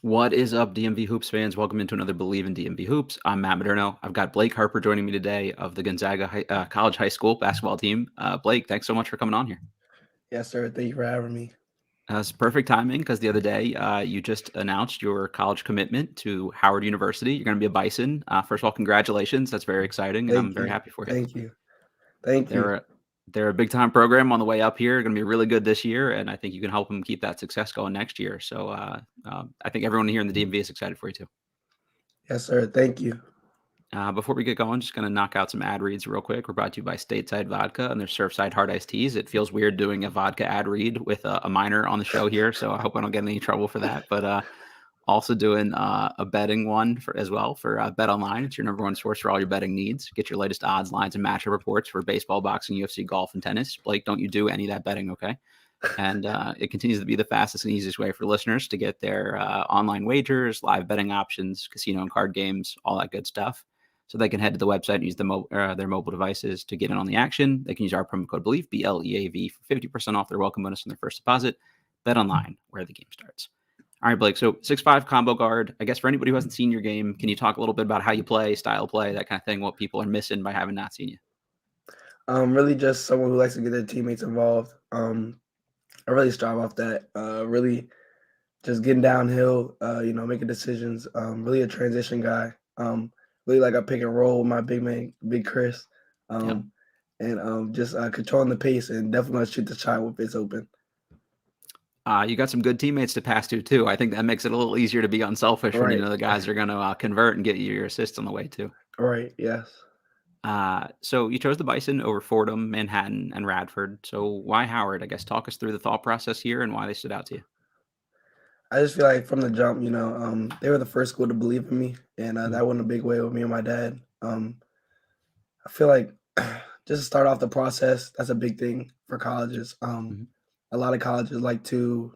What is up, DMV Hoops fans? Welcome into another Believe in DMV Hoops. I'm Matt Moderno. I've got Blake Harper joining me today of the Gonzaga College High School basketball team. Blake, thanks so much for coming on here. Yes, sir. Thank you for having me. It's perfect timing because the other day you just announced your college commitment to Howard University. You're going to be a Bison. First of all, congratulations. That's very exciting, and I'm Thank very you. happy for you. Thank you. Thank you. They're a, they're a big time program on the way up here. Going to be really good this year, and I think you can help them keep that success going next year. So I think everyone here in the DMV is excited for you too. Yes, sir. Thank you. Before we get going, just going to knock out some ad reads real quick. We're brought to you by Stateside Vodka and their Surfside Hard Iced Teas. It feels weird doing a vodka ad read with a minor on the show here, so I hope I don't get in any trouble for that. But also doing a betting one as well for BetOnline. It's your number one source for all your betting needs. Get your latest odds, lines, and matchup reports for baseball, boxing, UFC, golf, and tennis. Blake, don't you do any of that betting, okay? And it continues to be the fastest and easiest way for listeners to get their online wagers, live betting options, casino and card games, all that good stuff. So they can head to the website and use their mobile devices to get in on the action. They can use our promo code BELIEVE, BLEAV, for 50% off their welcome bonus on their first deposit. Bet online, where the game starts. All right, Blake. So 6'5" combo guard. I guess for anybody who hasn't seen your game, can you talk a little bit about how you play, style of play, that kind of thing, what people are missing by having not seen you? Really just someone who likes to get their teammates involved. I really strive off that. Really just getting downhill, making decisions. Really a transition guy. Really like a pick and roll with my big man, Big Chris. Yep. And just controlling the pace and definitely going to shoot the shot if it's open. You got some good teammates to pass to, too. I think that makes it a little easier to be unselfish when you know the guys are going to convert and get you your assists on the way, too. Right, yes. So you chose the Bison over Fordham, Manhattan, and Radford. So why Howard? I guess talk us through the thought process here and why they stood out to you. I just feel like from the jump, they were the first school to believe in me, and that went a big way with me and my dad. I feel like just to start off the process, that's a big thing for colleges. A lot of colleges like to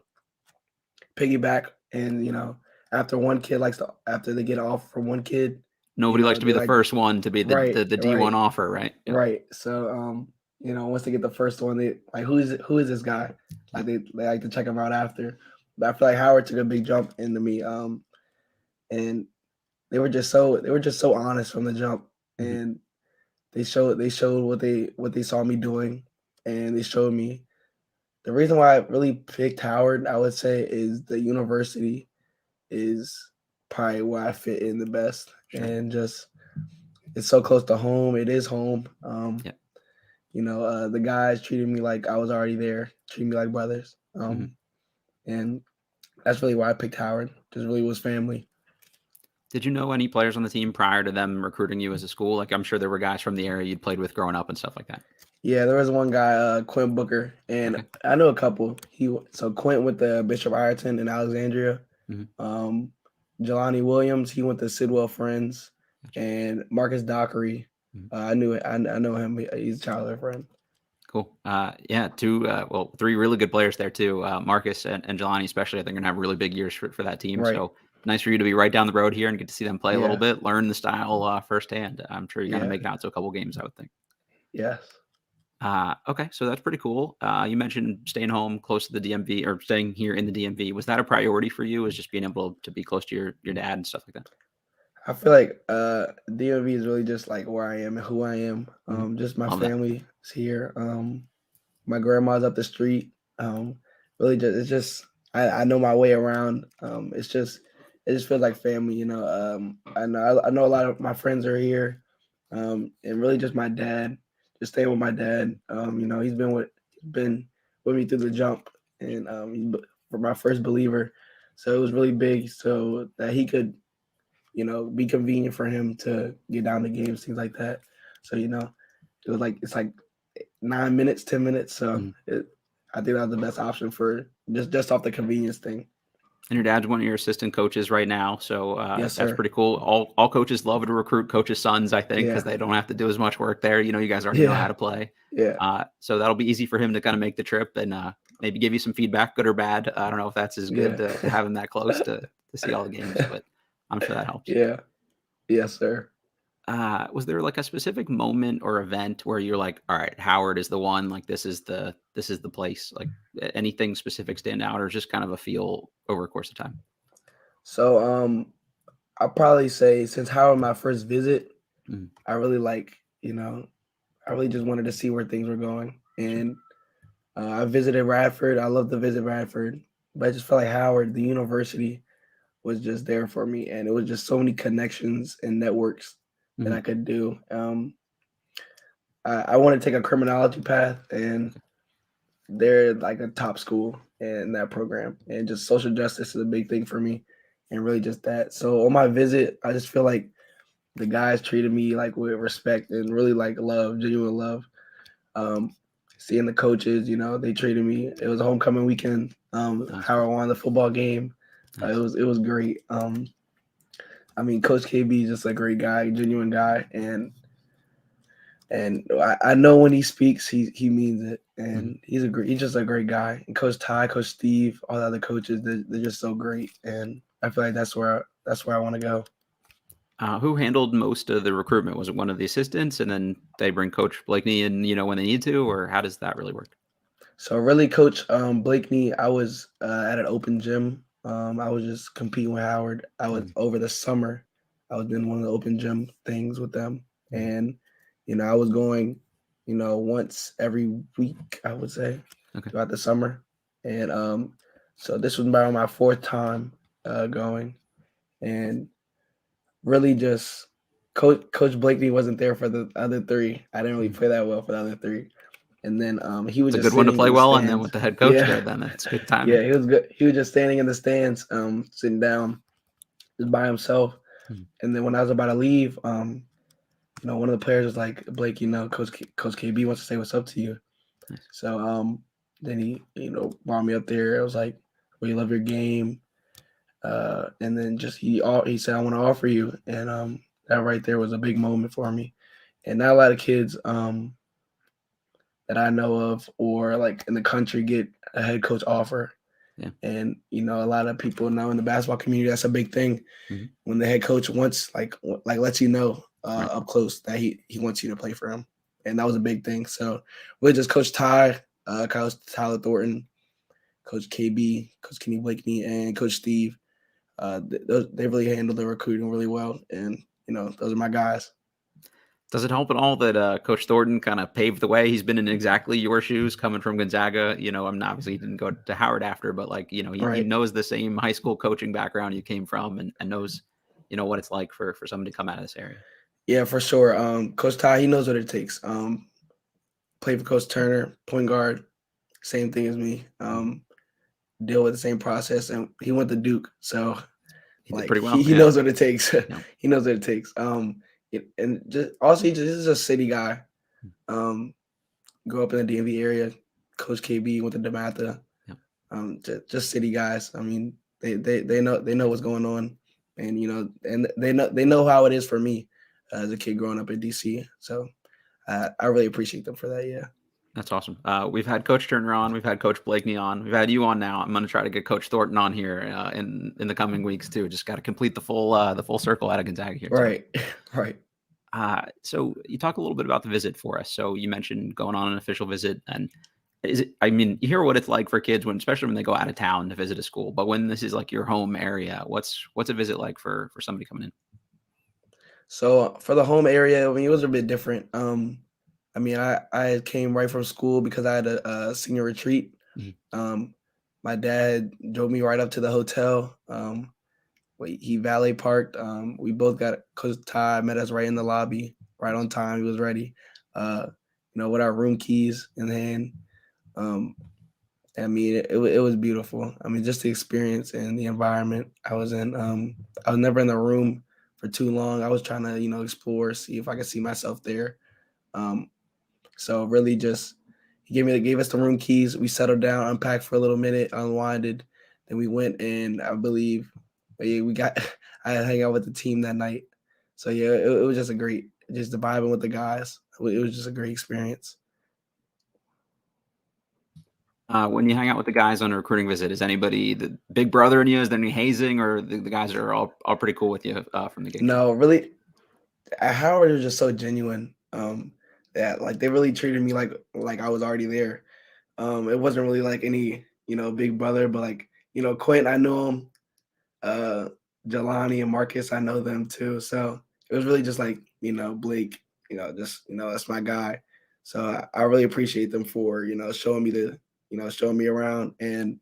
piggyback, and after one kid after they get off from one kid, Nobody likes to be the first one to be the D1 offer, right? Yep. Right. So once they get the first one, they like who is this guy? Like they like to check him out after. But I feel like Howard took a big jump into me. And they were just so honest from the jump, and they showed what they saw me doing, and they showed me the reason why I really picked Howard. I would say is the university is probably where I fit in the best, and just it's so close to home. It is home. The guys treated me like I was already there, treated me like brothers, and that's really why I picked Howard. Just really was family. Did you know any players on the team prior to them recruiting you as a school? Like, I'm sure there were guys from the area you'd played with growing up and stuff like that. Yeah, there was one guy, Quint Booker, and I know a couple. Quint went to Bishop Ireton in Alexandria. Jelani Williams, he went to Sidwell Friends, and Marcus Dockery. I know him. He's a childhood friend. Cool. Three really good players there too. Marcus and Jelani especially, I think, are going to have really big years for that team. Right. So nice for you to be right down the road here and get to see them play a little bit, learn the style firsthand. I'm sure you're going to make it out to a couple games, I would think. Yes. Okay, so that's pretty cool. You mentioned staying home close to the DMV or staying here in the DMV. Was that a priority for you? Was just being able to be close to your dad and stuff like that? I feel like DMV is really just like where I am and who I am. Just my family is here. My grandma's up the street. Really, it's just I know my way around. It just feels like family. I know a lot of my friends are here, and really just my dad. Just staying with my dad. He's been with me through the jump, and for my first believer, so it was really big. So that he could, be convenient for him to get down to games, things like that. So it was it's like 9 minutes, 10 minutes. So I think that was the best option for just off the convenience thing. And your dad's one of your assistant coaches right now, so yes, that's pretty cool. All coaches love to recruit coaches' sons, I think, because they don't have to do as much work there. You guys already know how to play. Yeah. So that'll be easy for him to kind of make the trip and maybe give you some feedback, good or bad. I don't know if that's as good to have him that close to see all the games, but I'm sure that helps. Yeah. Yes, sir. Was there like a specific moment or event where you're like, all right, Howard is the one, like this is the place, like anything specific stand out, or just kind of a feel over a course of time? So I'll probably say since Howard my first visit, Mhm. I really I really just wanted to see where things were going. Sure. And I visited Radford. I love to visit Radford, but I just felt like Howard, the university, was just there for me, and it was just so many connections and networks that I Mhm. could do. I want to take a criminology path, and Okay. they're like a top school in that program, and just social justice is a big thing for me, and really just that. So on my visit, I just feel like the guys treated me like with respect and really like love, genuine love. Um, Seeing the coaches, they treated me. It was a homecoming weekend. That's Howard cool. won the football game. It Nice. was great. I mean, Coach KB is just a great guy, genuine guy, and I know when he speaks, he means it, Mhm. and he's just a great guy. And Coach Ty, Coach Steve, all the other coaches, they're just so great, and I feel like that's where I want to go. Who handled most of the recruitment? Was it one of the assistants, and then they bring Coach Blakeney in, when they need to, or how does that really work? So really, Coach Blakeney, I was at an open gym. I was just competing with Howard. I was Mhm. over the summer. I was doing one of the open gym things with them, Mhm. and I was going, once every week. I would say Okay. throughout the summer, and so this was about my fourth time going, and really just Coach Blakeney wasn't there for the other three. I didn't really Mhm. play that well for the other three. And then he was It's a just good one to sitting play in the well, and then stands. with the head coach Yeah, there, then it's good timing. yeah, he was good. He was just standing in the stands, sitting down, just by himself. Mhm. And then when I was about to leave, one of the players was like, Blake, Coach KB wants to say what's up to you. Nice. So then he, brought me up there. It was like, we love your game. And then just he said, I want to offer you. And that right there was a big moment for me. And not a lot of kids that I know of or like in the country get a head coach offer. Yeah. And a lot of people know in the basketball community that's a big thing Mhm. when the head coach wants lets you know Right. up close that he wants you to play for him, and that was a big thing. So really, just Coach Ty, Coach Tyler Thornton, Coach KB, Coach Kenny Blakeney, and Coach Steve. They really handled the recruiting really well, and those are my guys. Does it help at all that Coach Thornton kind of paved the way? He's been in exactly your shoes, coming from Gonzaga. I'm obviously he didn't go to Howard after, but like he Right. knows the same high school coaching background you came from, and knows what it's like for somebody to come out of this area. Yeah, for sure. Coach Ty, he knows what it takes. Played for Coach Turner, point guard, same thing as me. Mhm. Deal with the same process, and he went to Duke, so He did like pretty well. he Yeah. knows what it takes. Yeah. He knows what it takes. And just also this is a city guy. Um, Grew up in the DMV area. Coach KB went to DeMatha. Yeah. Just city guys. I mean, they know what's going on, and and they know how it is for me as a kid growing up in DC. So I really appreciate them for that. Yeah. That's awesome. We've had Coach Turner on, we've had Coach Blakeney on, we've had you on now. I'm going to try to get Coach Thornton on here in the coming weeks too. Just got to complete the full circle out of Gonzaga here too. Right. Right. So you talk a little bit about the visit for us. So you mentioned going on an official visit, and is it? I mean, you hear what it's like for kids especially when they go out of town to visit a school. But when this is like your home area, what's a visit like for somebody coming in? So for the home area, I mean, it was a bit different. I mean, I came right from school because I had a senior retreat. Mhm. Um, my dad drove me right up to the hotel. He valet parked. We both got Coach Ty met us right in the lobby, right on time. He was ready. Uh, with our room keys in hand. Um, I mean, it was beautiful. I mean, just the experience and the environment I was in. I was never in the room for too long. I was trying to, explore, see if I could see myself there. Um, so really, just he gave us the room keys. We settled down, unpacked for a little minute, unwinded. Then we went and I believe we got. I had to hang out with the team that night. So yeah, it was just just the vibing with the guys. It was just a great experience. When you hang out with the guys on a recruiting visit, is anybody the big brother in you? Is there any hazing, or the guys are all pretty cool with you from the get go? No, really, Howard was just so genuine. That like they really treated me like I was already there. It wasn't really like any big brother, but like Quentin, I knew him. uh, Jelani and Marcus, I know them too. So it was really just like, Blake, just, that's my guy. So I really appreciate them for, showing me around. And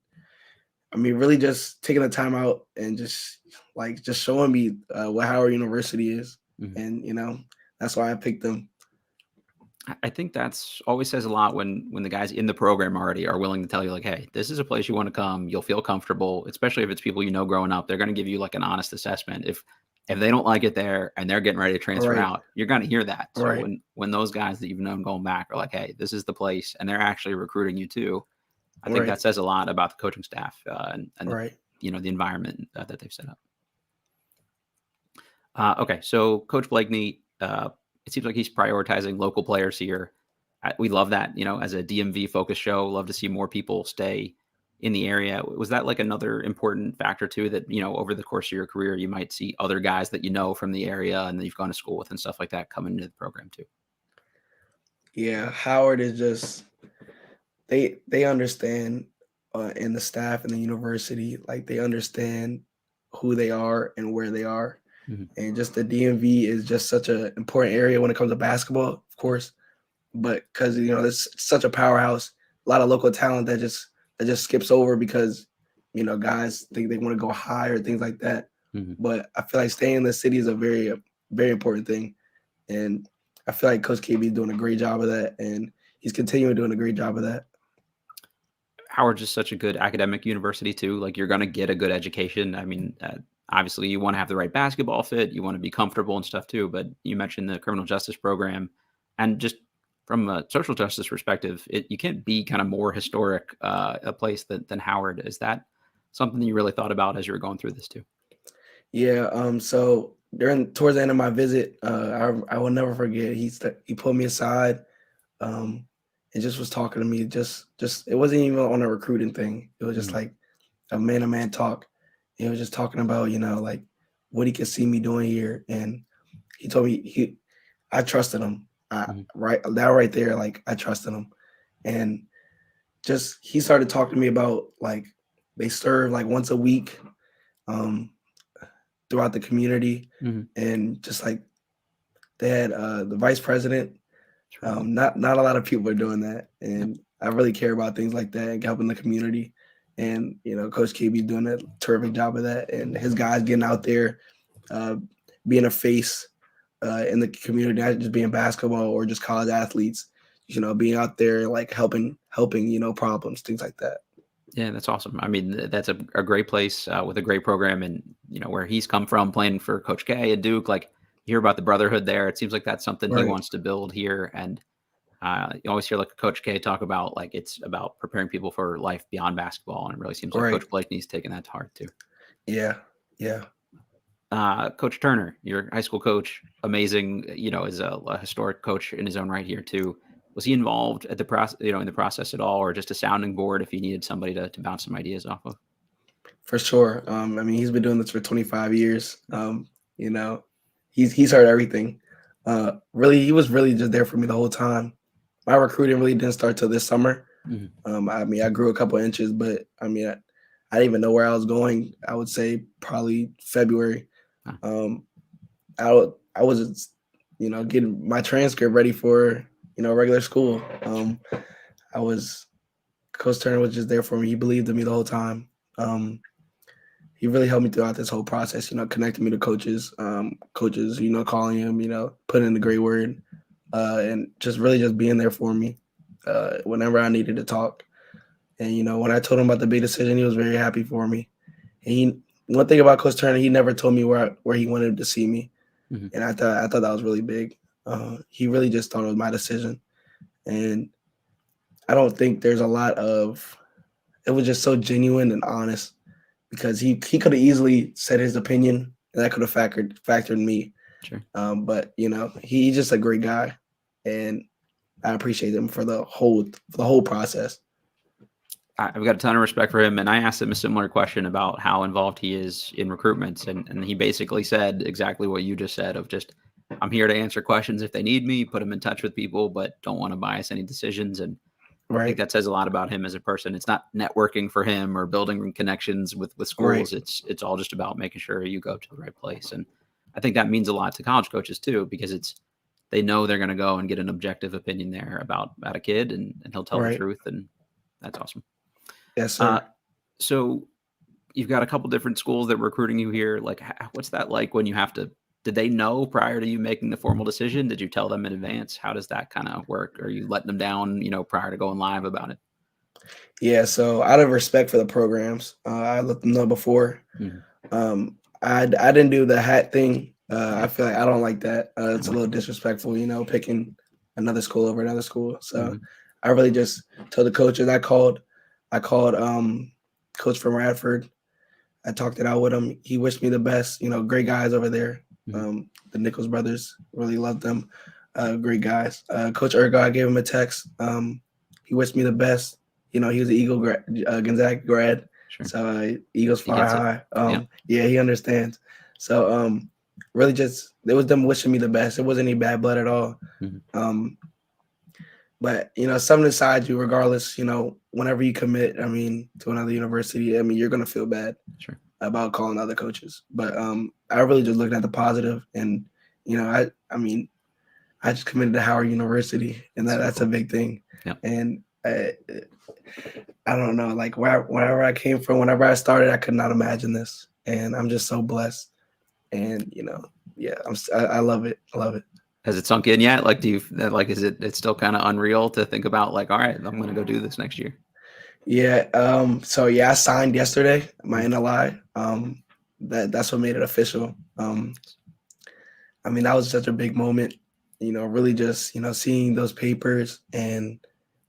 I mean, really just taking the time out and just showing me what Howard University is. Mhm. And, that's why I picked them. I think that's always says a lot when the guys in the program already are willing to tell you like, hey, this is a place you want to come. You'll feel comfortable, especially if it's people you know growing up. They're going to give you like an honest assessment. If they don't like it there and they're getting ready to transfer Right. out, you're going to hear that. So Right. when those guys that you've known going back are like, hey, this is the place, and they're actually recruiting you too, I think Right. that says a lot about the coaching staff and Right. the environment that they've set up. Okay, so Coach Blakeney, it seems like he's prioritizing local players here. We love that, as a DMV focused show. Love to see more people stay in the area. Was that like another important factor too? That over the course of your career, you might see other guys that you know from the area and that you've gone to school with and stuff like that come into the program too. Yeah, Howard is just they understand, and the staff and the university, like they understand who they are and where they are. Mhm. And just the DMV is just such an important area when it comes to basketball, of course. But because it's such a powerhouse, a lot of local talent that just skips over because guys think they want to go high or things like that. Mhm. But I feel like staying in the city is a very very important thing, and I feel like Coach KB is doing a great job of that, and he's continuing doing a great job of that. Howard's just such a good academic university too. Like you're going to get a good education. I mean, obviously you want to have the right basketball fit. You want to be comfortable and stuff too. But you mentioned the criminal justice program, and just from a social justice perspective, you can't be kind of more historic a place than Howard. Is that something that you really thought about as you were going through this too? Yeah. So towards the end of my visit, I will never forget. He pulled me aside, um, and just was talking to me. Just it wasn't even on a recruiting thing. It was just Mhm. like a man to man talk. He was just talking about like what he could see me doing here, and he told me I trusted him. Mhm. Right, that right there, like I trusted him, and just he started talking to me about like they serve like once a week, um, throughout the community, Mhm. and just like they had the vice president. Sure. Not a lot of people are doing that, Yep. and I really care about things like that and helping the community. And Coach KB doing a terrific job of that, and his guys getting out there, uh, being a face in the community, not just being basketball or just college athletes. Being out there like helping, problems, things like that. Yeah, that's awesome. I mean, that's a great place with a great program, and where he's come from, playing for Coach K at Duke. Like you hear about the brotherhood there. It seems like that's something he Right, wants to build here, and you always hear like Coach K talk about like it's about preparing people for life beyond basketball, and it really seems like right, Coach Blakeney's taking that to heart too. yeah, yeah. Coach Turner, your high school coach, amazing. Is a historic coach in his own right here too. Was he involved at the process, in the process at all, or just a sounding board if you needed somebody to bounce some ideas off of? For sure. I mean, he's been doing this for 25 years. You know, he's heard everything. Really, he was really just there for me the whole time. My recruiting really didn't start till this summer. Mhm. I mean, I grew a couple inches, but I mean, I didn't even know where I was going. I would say probably February. Huh. Um, I was, getting my transcript ready for regular school. I was Coach Turner was just there for me. He believed in me the whole time. He really helped me throughout this whole process, connecting me to coaches, calling him, putting in the great word, and just really just being there for me whenever I needed to talk. And, when I told him about the big decision, he was very happy for me. And one thing about Coach Turner, he never told me where he wanted to see me. Mhm. And I thought that was really big. He really just thought it was my decision. And I don't think there's a lot of, it was just so genuine and honest because he could have easily said his opinion and that could have factored me. Sure. But he's just a great guy, and I appreciate him for the whole process. I've got a ton of respect for him, and I asked him a similar question about how involved he is in recruitments, and he basically said exactly what you just said of just, I'm here to answer questions if they need me, put them in touch with people, but don't want to bias any decisions. And I think Right. that says a lot about him as a person. It's not networking for him or building connections with Right. schools. It's all just about making sure you go to the right place. And I think that means a lot to college coaches too, because they know they're going to go and get an objective opinion there about a kid, and he'll tell the Right. truth, and that's awesome. Yes, Uh, sir. so you've got a couple different schools that are recruiting you here. Like, what's that like when you have to? Did they know prior to you making the formal decision? Did you tell them in advance? How does that kind of work? Are you letting them down, prior to going live about it? Yeah. So out of respect for the programs, I let them know before. Mhm. I didn't do the hat thing. I feel like I don't like that. It's a little disrespectful, picking another school over another school. So Mhm. I really just told the coaches. I called coach from Radford. I talked it out with him. He wished me the best. Great guys over there. Mhm. The Nichols brothers, really loved them. Great guys. Coach Ergo, I gave him a text. He wished me the best. He was an Gonzaga grad, Sure. so Eagles He fly gets it. high. Yeah. Yeah, he understands. So really, just it was them wishing me the best. It wasn't any bad blood at all. Mhm. Um, but something inside you, regardless, whenever you commit, to another university, you're gonna feel bad Sure. about calling other coaches. But I really just looked at the positive, and I just committed to Howard University, and So that's a cool. big thing. Yeah. And I don't know, like wherever I came from, whenever I started, I could not imagine this, and I'm just so blessed. And yeah, I love it. I love it. Has it sunk in yet? Like, is it's still kind of unreal to think about, like, all right, I'm going to go do this next year. Yeah. So yeah, I signed yesterday my Mhm. NLI. That's what made it official. That was such a big moment. Really just seeing those papers, and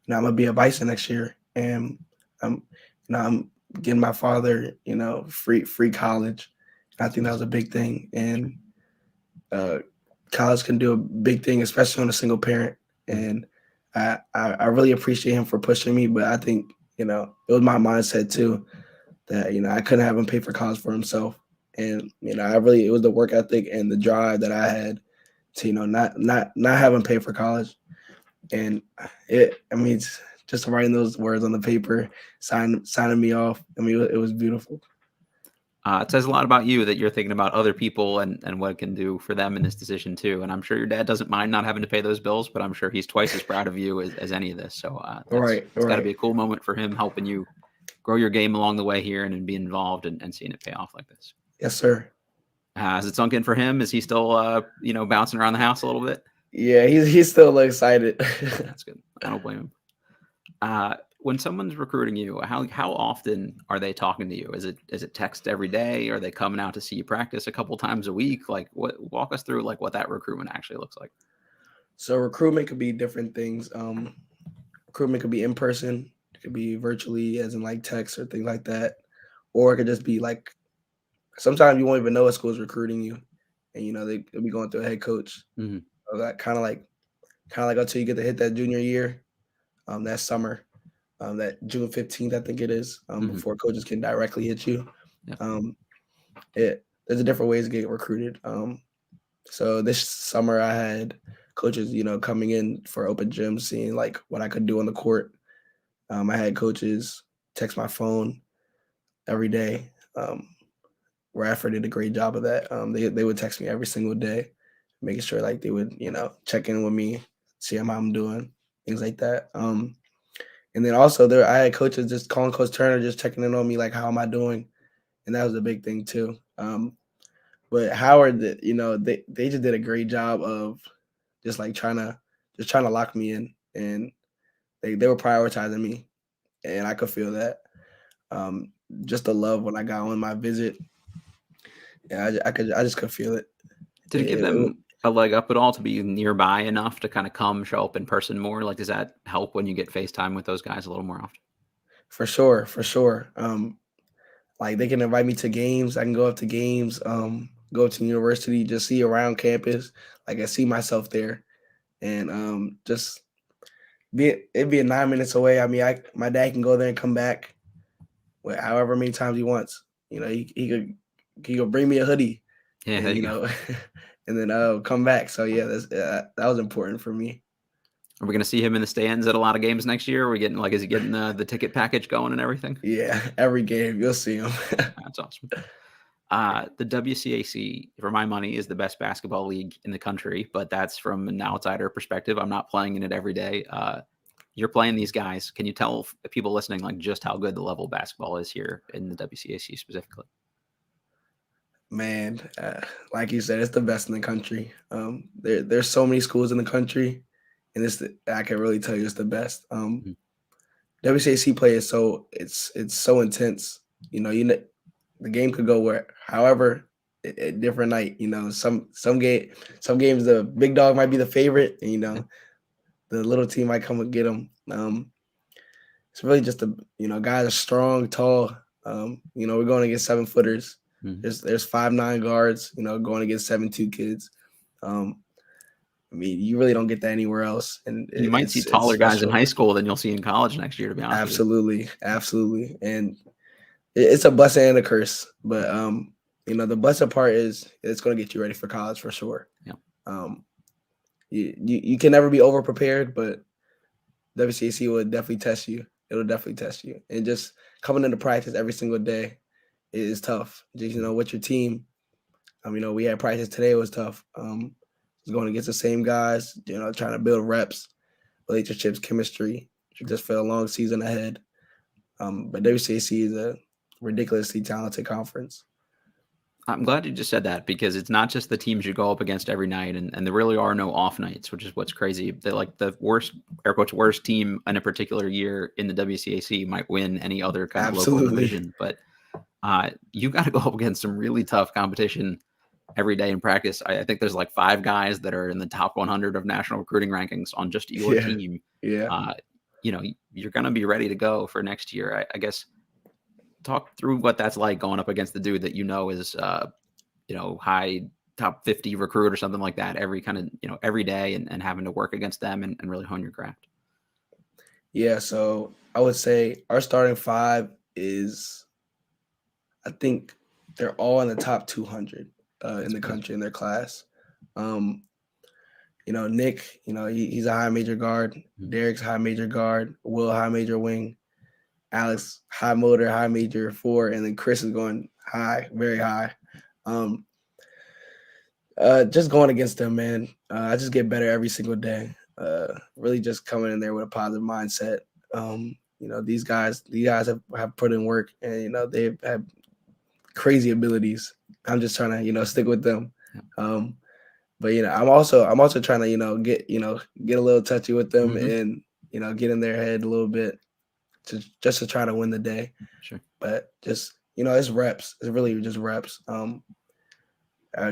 I'm gonna be a Bison next year, and I'm getting my father free college. I That's think that was awesome. a big thing, Sure. and uh, college can do a big thing, especially on a single parent. Mhm. And I really appreciate him for pushing me, but I think it was my mindset too that I couldn't have him pay for college for himself, and it was the work ethic and the drive that I had to not have him pay for college, and it's just writing those words on the paper, signing me off. It was beautiful. It says a lot about you that you're thinking about other people and what it can do for them in this decision too. And I'm sure your dad doesn't mind not having to pay those bills, but I'm sure he's twice as proud of you as any of this. So Right, it's got to right. be a cool moment for him, helping you grow your game along the way here, and be involved, and seeing it pay off like this. Yes, sir. Has it sunk in for him? Is he still bouncing around the house a little bit? Yeah, he's still excited. That's good. I don't blame him. When someone's recruiting you, how often are they talking to you? Is it text every day? Are they coming out to see you practice a couple times a week? Like, walk us through like what that recruitment actually looks like. So recruitment could be different things. Recruitment could be in person, it could be virtually, as in like text or things like that, or it could just be like sometimes you won't even know a school's recruiting you, and they'll be going through a head coach. Mhm. So that kind of like until you get to hit that junior year, that summer, that June 15th, I think it is, Mhm. before coaches can directly hit you. Yep. Um, there's a different ways to get recruited. So this summer I had coaches, coming in for open gyms, seeing like what I could do on the court. I had coaches text my phone every day. Radford did a great job of that. They would text me every single day, making sure like they would check in with me, see how I'm doing, things like that. And then also I had coaches just calling Coach Turner, just checking in on me, like how am I doing, and that was a big thing too. But Howard, they just did a great job of just like trying to lock me in, and they were prioritizing me, and I could feel that. Just the love when I got on my visit, yeah, I just could feel it. Did it give them a leg up at all to be nearby enough to kind of come show up in person more? Like, does that help when you get FaceTime with those guys a little more often? For sure, for sure. Like they can invite me to games. I can go up to games, go to university, just see around campus. Like I see myself there, and just it'd be 9 minutes away. My dad can go there and come back, however many times he wants. He could bring me a hoodie, Yeah, and there you go. and then come back. So yeah, that was important for me. Are we going to see him in the stands at a lot of games next year? Are we getting is he getting the ticket package going and everything? Yeah, every game you'll see him. That's awesome. The WCAC, for my money, is the best basketball league in the country, but that's from an outsider perspective. I'm not playing in it every day. You're playing these guys. Can you tell people listening just how good the level of basketball is here in the WCAC specifically? Man, like you said, it's the best in the country. There's so many schools in the country, and I can really tell you it's the best. WCAC play is it's so intense. The game could go however a different night. Some games the big dog might be the favorite, and the little team might come and get them. It's really just guys are strong, tall. We're going against 7-footers. There's 5'9" guards, going against 7'2" kids. You really don't get that anywhere else. And you might see taller guys in high school than you'll see in college next year, to be honest. Absolutely. And it's a blessing and a curse. But the blessed part is it's going to get you ready for college for sure. Yeah. You can never be over prepared, but WCAC will definitely test you. It'll definitely test you. And just coming into practice every single day is tough. Just, with your team. We had practice today. It was tough. Going against the same guys, trying to build reps, relationships, chemistry, just for a long season ahead. But WCAC is a ridiculously talented conference. I'm glad you just said that, because it's not just the teams you go up against every night, and there really are no off nights, which is what's crazy. That the worst, air quotes, worst team in a particular year in the WCAC might win any other kind of local division. But you got to go up against some really tough competition every day in practice. I think there's 5 guys that are in the top 100 of national recruiting rankings on just your team. Yeah. You're going to be ready to go for next year. I guess talk through what that's like going up against the dude that is high top 50 recruit or something like that every every day, and having to work against them and really hone your craft. Yeah, so I would say our starting 5 is, I think they're all in the top 200 in the country in their class. Nick, he's a high major guard. Derek's high major guard. Will, high major wing. Alex, high motor, high major 4, and then Chris is going high, very high. Just going against them, man. I just get better every single day. Really just coming in there with a positive mindset. These guys have put in work, and they've had crazy abilities. I'm just trying to stick with them. But I'm also trying to get a little touchy with them, and get in their head a little bit, just to try to win the day. Sure. But just it's reps. It's really just reps.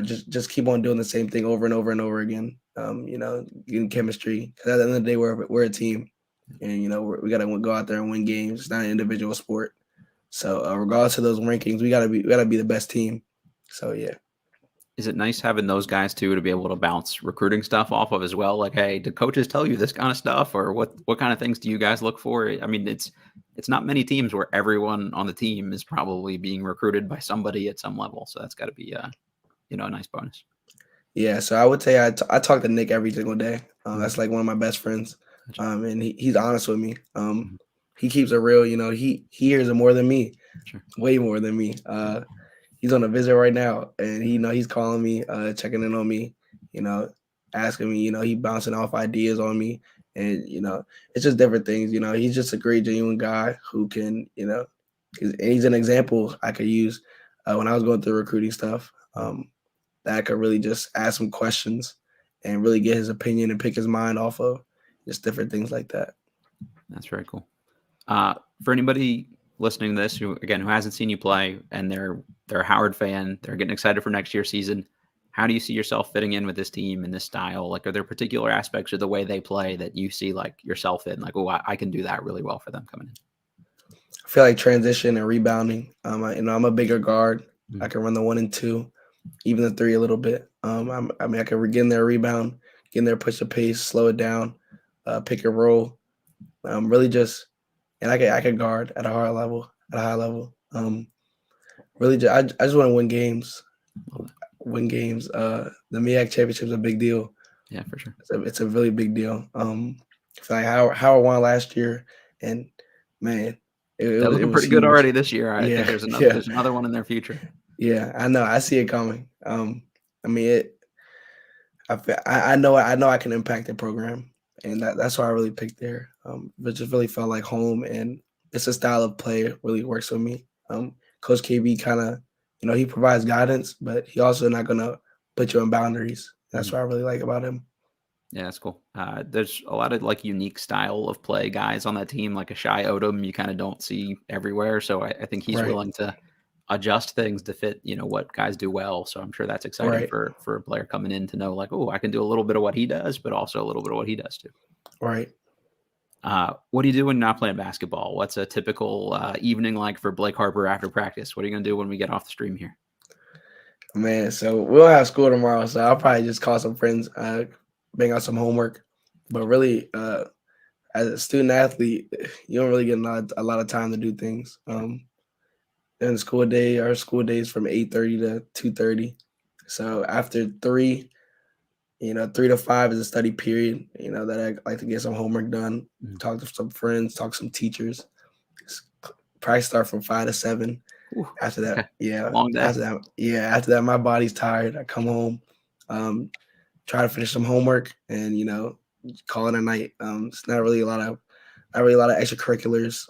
Just keep on doing the same thing over and over and over again. Getting chemistry. Because at the end of the day, we're a team, and we got to go out there and win games. It's not an individual sport. So regardless of those rankings, we gotta be the best team. So yeah. Is it nice having those guys too to be able to bounce recruiting stuff off of as well? Hey, did coaches tell you this kind of stuff, or what kind of things do you guys look for? I mean, it's not many teams where everyone on the team is probably being recruited by somebody at some level. So that's got to be a nice bonus. Yeah, so I would say I talk to Nick every single day. That's one of my best friends, and he's honest with me. He keeps it real. He hears it more than me, way more than me. He's on a visit right now, and he's calling me, checking in on me, asking me. He bouncing off ideas on me, and it's just different things. He's just a great, genuine guy who can, he's an example I could use when I was going through recruiting stuff. That I could really just ask him questions and really get his opinion and pick his mind off of, just different things like that. That's very cool. For anybody listening to this who hasn't seen you play, and they're a Howard fan, they're getting excited for next year's season, how do you see yourself fitting in with this team and this style? Are there particular aspects of the way they play that you see yourself in? I can do that really well for them coming in. I feel like transition and rebounding. I'm a bigger guard. I can run the 1 and 2, even the 3 a little bit. I can get in there, rebound, get in there, push the pace, slow it down, pick and roll. Really just, and I can guard at a high level. Really, I just want to win games. The MEAC championship is a big deal. Yeah, for sure. It's a really big deal. It's like Howard won last year, and man, They're it looking was pretty good huge. already this year. I think Yeah, there's yeah, another one in their future. yeah. I know. I see it coming. I mean, I know I can impact the program, and that's why I really picked there. But just really felt like home, and it's a style of play that really works with me. Coach KB kind of, he provides guidance, but he also not gonna put you in boundaries. That's Mhm. what I really like about him. Yeah, that's cool. There's a lot of like unique style of play guys on that team, like a Shy Odom you kind of don't see everywhere. So I think he's Right, willing to adjust things to fit, what guys do well. So I'm sure that's exciting right, for a player coming in to know like, oh, I can do a little bit of what he does, but also a little bit of what he does too. right. What do you do when you're not playing basketball? What's a typical evening like for Blake Harper after practice? What are you gonna do when we get off the stream here? Man, so we'll have school tomorrow, so I'll probably just call some friends, bring out some homework. But really, as a student athlete, you don't really get a lot of time to do things. In school day, our school day is from 8:30 to 2:30. So after 3, 3 to 5 is a study period, that I like to get some homework done, Mhm. talk to some friends, talk to some teachers. S- Probably start from 5 to 7. Whew, After that, okay, yeah, long day. after that, my body's tired. I come home, try to finish some homework, and call it a night. It's not really a lot of extracurriculars,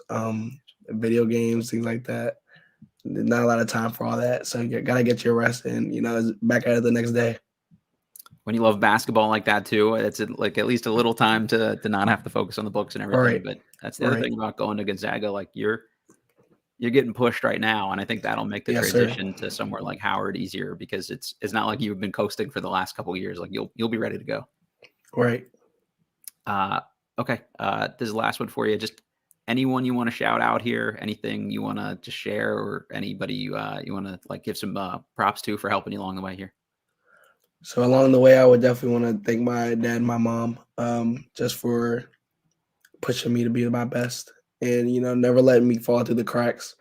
video games, things like that. Not a lot of time for all that. So you gotta get your rest, and it's back at it the next day. When you love basketball like that too, it's like at least a little time to not have to focus on the books and All everything. right, But that's the other right, thing about going to Gonzaga. Like you're getting pushed right now, and I think that'll make the yes, sir. transition to somewhere like Howard easier because it's not like you've been coasting for the last couple of years. Like you'll be ready to go. Right. Uh, okay. This is the last one for you. Just anyone you want to shout out here, anything you want to just share, or anybody you want to like give some props to for helping you along the way here. So along the way, I would definitely want to thank my dad and my mom, just for pushing me to be my best, and never letting me fall through the cracks.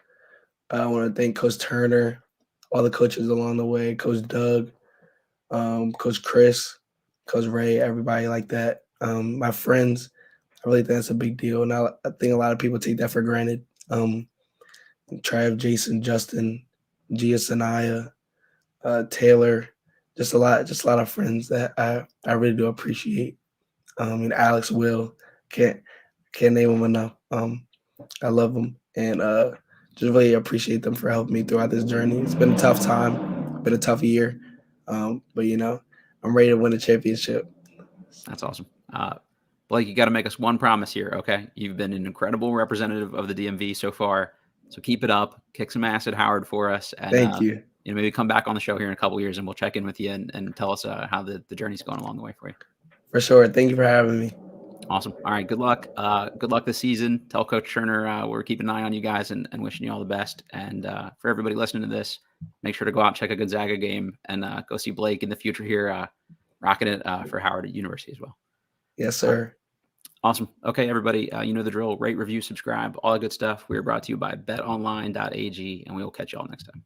I want to thank Coach Turner, all the coaches along the way, Coach Doug, Coach Chris, Coach Ray, everybody like that. My friends, I really think that's a big deal, and I think a lot of people take that for granted. Trav, Jason, Justin, Gia, Sanaya, Taylor, just a lot of friends that I really do appreciate. And Alex, Will, can't can't name them enough. I love them, and just really appreciate them for helping me throughout this journey. It's been a tough time, been a tough year, but I'm ready to win a championship. That's awesome. Blake, you got to make us one promise here, okay? You've been an incredible representative of the DMV so far, so keep it up. Kick some ass at Howard for us, and Thank you. maybe come back on the show here in a couple years, and we'll check in with you and tell us how the journey's going along the way for you. For sure. Thank you for having me. Awesome. All right. Good luck. Good luck this season. Tell Coach Turner we're keeping an eye on you guys and wishing you all the best. And for everybody listening to this, make sure to go out and check a Gonzaga game and go see Blake in the future here, rocking it for Howard at University as well. Yes, Uh, sir. awesome. Okay, everybody. You know the drill. Rate, review, subscribe, all that good stuff. We are brought to you by betonline.ag, and we will catch you all next time.